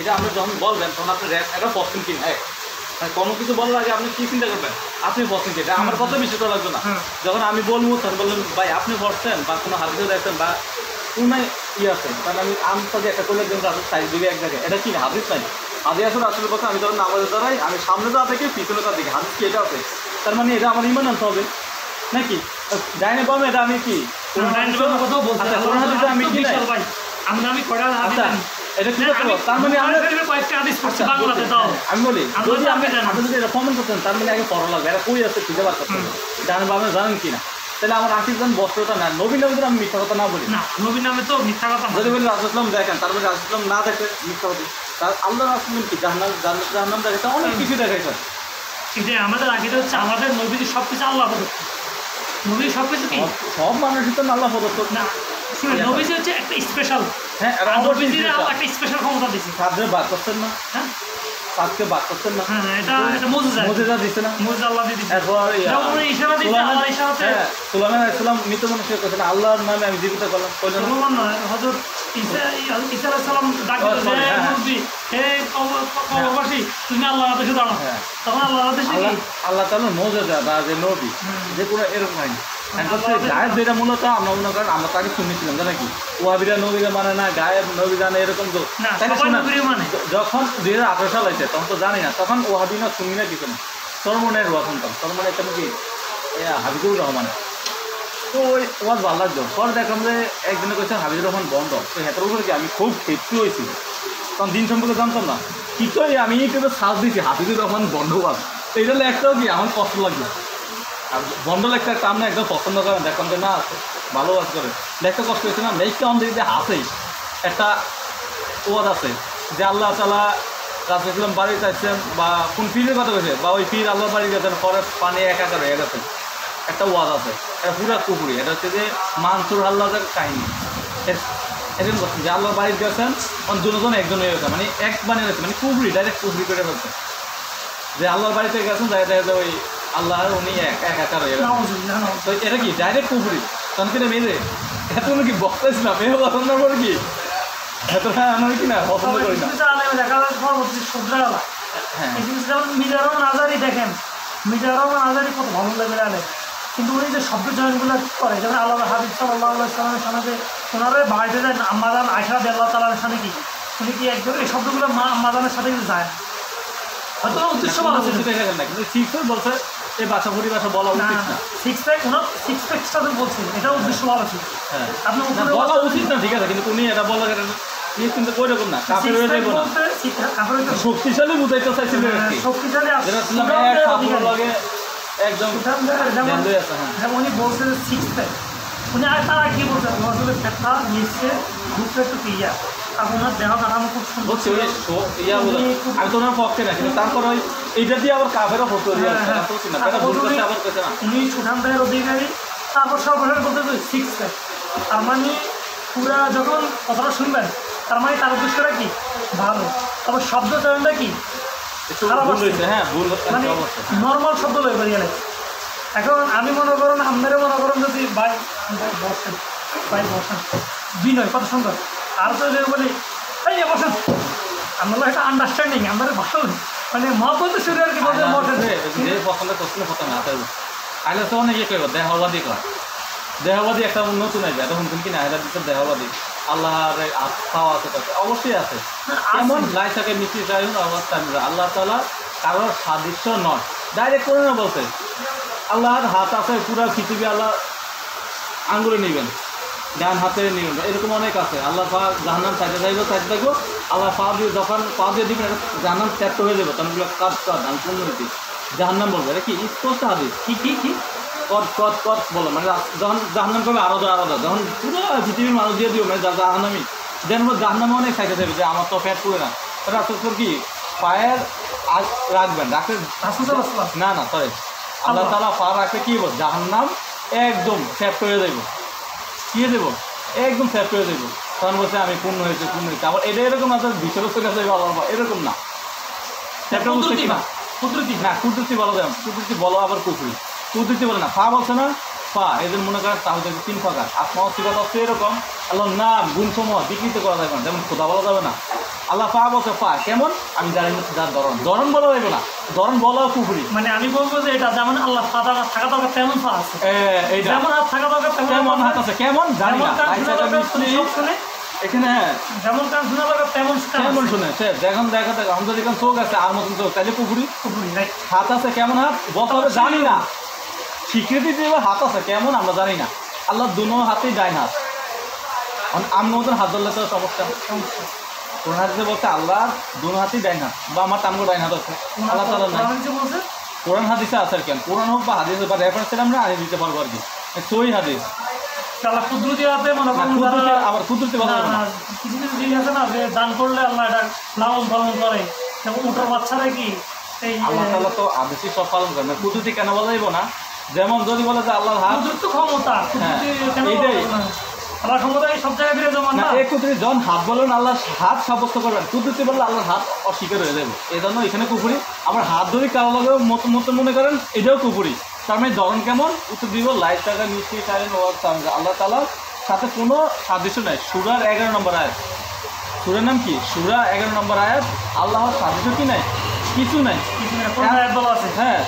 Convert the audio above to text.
এটা আপনি যখন বলবেন তখন আপনি একটা পছন্দ কিন কোনো কিছু বলার আগে আপনি কি চিন্তা করবেন, আপনি পছন্দ এটা আমার কথা বেশি তো লাগবে না। যখন আমি বলবো তখন বললেন ভাই আপনি পড়ছেন বা কোনো হাদিসে দেখছেন বা কোনো আছে, কারণ আমি তাদের একটা করলে কিন্তু আপনার সাইড দিকে এক জায়গায় এটা কি হাদিস নাই, হাদিস আসলে আসলে কথা আমি যখন নামাজে দাঁড়াই আমি সামনে দাঁড়া থেকে পিছনে দাঁড়া দেখি হাদিস কি এটা আছে, তার মানে এটা আমার ইমান আনতে হবে নাকি ডাইনে বামে এটা আমি কি আমি কি এটা কি তার মানে আমি বলি যদি আপনি যদি এটা কমেন্ট করতেন তার মানে আগে পড়া লাগবে, এটা কই আছে খুঁজে বার করতে হবে, ডানে বামে জানেন কিনা, তাহলে আমার আকিদান বস্ত্রটা না নবী নামে আমি মিথ্যা কথা না বলি, নবী নামে তো মিথ্যা কথা যদি বলি রাসূলুল্লাহ দেখেন তারপরে রাসূলুল্লাহ না দেখে মিথ্যা কথা, তার আল্লাহ রাসূল কি জাহান্নাম দেখাইছে অনেক কিছু দেখাইছে। এটা আমাদের আকিদা হচ্ছে আমাদের নবীর সবকিছু আল্লাহ প্রদত্ত, নবীর সবকিছু কি সব মানুষই তো আল্লাহ প্রদত্ত না, শুনে নবীজি হচ্ছে একটা স্পেশাল, হ্যাঁ নবীজির একটা স্পেশাল ক্ষমতা দিয়েছে, সাদরে বাদ করছেন না, হ্যাঁ সাদকে বাদ করছেন না, হ্যাঁ এটা মুজিজা দিছে না, মুজিজা আল্লাহ দিয়ে দিয়েছে, এরপর ইশারা দিয়েছে, আল্লাহ ইশারাতে সুলাইমান আলাইহিস সালাম মৃত মানুষকে কইছেন আল্লাহর নামে আমি জীবিত করলাম, কইলেন সুলাইমান নয় হযরত ঈসা আলাইহিস সালাম ডাক দিলেন হে নবী হে কওমবাসী তুমি আল্লাহর আদেশে দাঁড়াও, তখন আল্লাহর আদেশে কি আল্লাহ তাআলার মুজিজা বা যে নবী যে কোনো এরকম নাই গায়েব, যেটা মূলত আমরা মনে করেন আমরা তাকে শুনেছিলাম জানা কি ওয়াহাবিরা নবীরা মানে না গায়েব নবী জানে এরকম তো, যখন 2018 সাল হয়েছে তখন তো জানি না, তখন ওয়াহাবি না শুনি না কিছু না, সরমনের ওয়াসন্তাম সরমনের একটা কি হাবিবুর রহমান, তো ওই ওয়াজ ভালো লাগতো, পরে দেখলাম যে একদিনে কইছে হাবিবুর রহমান বন্ধ, তো হেতার উপরে কি আমি খুব ক্ষেত্র হয়েছি, তখন দিন সম্পর্কে জানতাম না, কি তো আমি কিন্তু সাজ দিয়েছি হাবিবুর রহমান বন্ধ ওয়াজ, তো এটা লেখটাও কি আমার কষ্ট লাগবে, আর বন্ধ লেখটা কাম না একদম পছন্দ করেন দেখলাম যে না আছে ভালো কাজ করে লেখটা কষ্ট হয়েছে না, লেখটা আমাদের যে হাসেই একটা ওয়াজ আছে যে আল্লাহ তাআলা রাসূল ইসলাম বাড়ি চাইছেন বা কোন পীরের কথা কইছে বা ওই পীর আল্লাহ বাড়ি গেছেন পরে পানি একাকার হয়ে গেছে, একটা ওয়াজ আছে এটা পুরা কুফরি, এটা হচ্ছে যে মানসুর আল্লাহর কাহিনী, এরকম করছেন যে আল্লাহ বাড়ি গেছেন দুজন একজন হয়ে গেছে মানে এক বানিয়ে গেছে মানে কুফরি ডাইরেক্ট কুফরি করে ফেলছে, যে আল্লাহর বাড়িতে গেছেন যাই দেখা যায় ওই আল্লাহর উনি একাকার হয়ে গেছে, তো এটা কি ডাইরেক্ট কুফরি, তখন কিনা মেয়ে এত কি বক্তাইছিলাম মেয়ে পছন্দ করে কি এত আমি কি না পছন্দ করি না, যেমন মিজানুর নাজারী দেখেন, মিজানুর নাজারী কত ভালো লাগে আলে, কিন্তু উনি যে শব্দ চয়নগুলো করে যেমন আল্লাহ হাবিব সাল্লাল্লাহু আলাইহি ওয়াসাল্লামের সামনে ওনারা বাড়িতে যায় আম্মাজান আয়েশা রাদিয়াল্লাহু তাআলার সাথে কি উনি কি একদম এই শব্দগুলো আম্মাজানের সাথে কিন্তু যায় না, হয়তো উদ্দেশ্য ভালো ছিল না, কিন্তু শিক্ষক বলছে এই ভাষা পরিভাষা বলা উচিত না, সিক্স প্যাকটা বলছেন এটা উদ্দেশ্য ভালো ছিল, হ্যাঁ আপনার বলা উচিত না ঠিক আছে, কিন্তু উনি এটা বলা কিন্তু ওই রকম না কাফের হয়ে যাবে না, শক্তিশালী বুঝাইতে চাইছিলেন শক্তিশালী লাগে একদম উনি বলছেন সিক্স প্যাক, উনি আর তারা কি বলছেন আসলে ফ্যাটটা নিচ্ছে দুধটা একটু ইয়া আর ওনার দেহ কাঠামো খুব সুন্দর ছিল, আমি তো ওনার পক্ষে না কিন্তু তারপর ওই এইটা দিয়ে আবার কাফেরও ফটো দিয়ে উনি সুঠাম দেহের অধিকারী, তারপর সব বলতে সিক্স প্যাক, তার মানে পুরা যখন কথাটা শুনবেন তার মানে তার উদ্দেশ্যটা কি ভালো, তারপর শব্দ চয়নটা কি মানে নর্মাল শব্দ লই বেরিয়ে গেলে, এখন আমি মনে করুন আপনারা মনে করুন যদি ভাই বসেন বিনয় কত সুন্দর আর তো বলি এই বসেন আমরা একটা আন্ডারস্ট্যান্ডিং আমাদের ভালো মানে মহব্বত শুরু আর কি বলতে পছন্দ করছিল কথা না আইলে তো অনেক ইয়ে করবো দেহবাদী কর, দেহবাদী একটা নতুন আসবে এটা শুনছেন কি না এটা দিচ্ছে দেহবাদী আল্লাহর আস্থাও আছে অবশ্যই আছে, এমন লাই থাকে মিষ্টি চাইুন অবস্থা আল্লাহ তাআলা কারোর সাদৃশ্য নয়, ডাইরেক্ট করে না বলছে আল্লাহর হাত আছে পুরা পৃথিবী আল্লাহ আঙ্গুলে নেবেন ডান হাতে নেবেন এরকম অনেক আছে, আল্লাহ পা জাহান্নাম সাইডে যাইব সাইডে থাকবো আল্লাহ পা দিয়ে যখন পা দিয়ে দিবেন জাহান্নাম ত্যাক্ত হয়ে যাবে তখন কাজ কাজ আমি পূর্ণনীতি জাহান্নাম বলবে এটা কি স্পষ্ট হাদিস কি কত বলো মানে যখন জাহান্নাম করবে আলাদা যখন পুরো পৃথিবীর মানুষ দিয়ে দিও মানে জাহান্নামি যেন জাহান্নামে অনেক সাইডে যাবে যে আমার তো ফ্যাট করে না ওটা আসলে কি পায়ের রাখবেন রাখতে না সরি আল্লাহ তাআলা পা রাখতে কি বল জাহান্নাম একদম সেফট হয়ে যাইব কি হয়ে যাবো একদম সেফট হয়ে যাইব, তখন বলছে আমি পূর্ণ হয়েছে আবার এটা এরকম না বিশ্বরোধ চলে যাবে আল্লাহ এরকম না সেফট বুঝতে কি না কুদরতি বলা যায় কুদরতি বলো আবার কুফরি কুদরতি বলে না পা বলছে না ফা, এদের মনে করেন তাহলে 3 প্রকার। আসমা ও সিফাত হচ্ছে এরকম, আল্লাহর নাম গুণসমূহ বিকৃত করা যাবে না, যেমন খোদা বলা যাবে না। আল্লাহ ফা বলছে ফা কেমন আমি জানি না, যার ধরন বলা যাবে না, ধরন বলাও কুফরি। মানে আমি বলবো যে এটা যেমন আল্লাহ থাকা দরকার তেমন ফা আছে, যেমন হাত থাকা দরকার তেমন হাত আছে, কেমন জানি না। এখানে যেমন কান শোনা দরকার তেমন কেমন শুনে সে যখন দেখা থাকে আমাদের এখানে চোখ আছে আর মতন চোখ, তাহলে পুকুরি। হাত আছে কেমন হাত বলতে হবে জানি না, স্বীকৃতি দেবে হাত আছে কেমন আমরা জানি না। আল্লাহ দুনো হাতেই ডাইন হাত, আমি মতন হাত ধরলে তো সমস্যা। কোন হাতে বলছে আল্লাহ দুনো হাতেই ডাইন হাত, বা আমার টামগো ডাইন হাত আছে, আল্লাহ তাআলা নাই। কোরআন হাদিসে আছে আর কেন, কোরআন হোক বা হাদিস বা রেফারেন্স আমরা আনিয়ে দিতে পারবো আর কি, সই হাদিস। আল্লাহ কুদরতি হাতে মনে করেন আবার কুদরতি কথা না, কিছু কিছু জিনিস আছে না যে দান করলে আল্লাহ এটা লালন পালন করে, যেমন উঠার বাচ্চারা কি এই আল্লাহ তাআলা তো আদেশই সব পালন করে না। কুদরতি কেন বলা যাইব না, যেমন যদি বলে যে আল্লাহর হাত, কুদরতি ক্ষমতা, কুদরতি কেন আল্লাহ ক্ষমতা সব জায়গায় বিরাজ মান না। এই কুদরতি যখন হাত বলেন আল্লাহর হাত সাব্যস্ত করবেন, কুদরতি বললে আল্লাহর হাত অস্বীকার হয়ে যাবে, এই জন্য এখানে কুফরি। আবার হাত ধরে কারো লাগে মতো মনে করেন এটাও কুফরি। তার মানে ধরন কেমন উত্তর দিব লাইট টাকা মিষ্টি সাইলেন্ট ওয়ার্ক সাউন্ড, আল্লাহ তাআলার সাথে কোনো সাদৃশ্য নাই। সূরার 11 নম্বর আয়াত, সূরার নাম কি? সূরা 11 নম্বর আয়াত। আল্লাহর সাদৃশ্য কি নাই? কিছু নাই। হ্যাঁ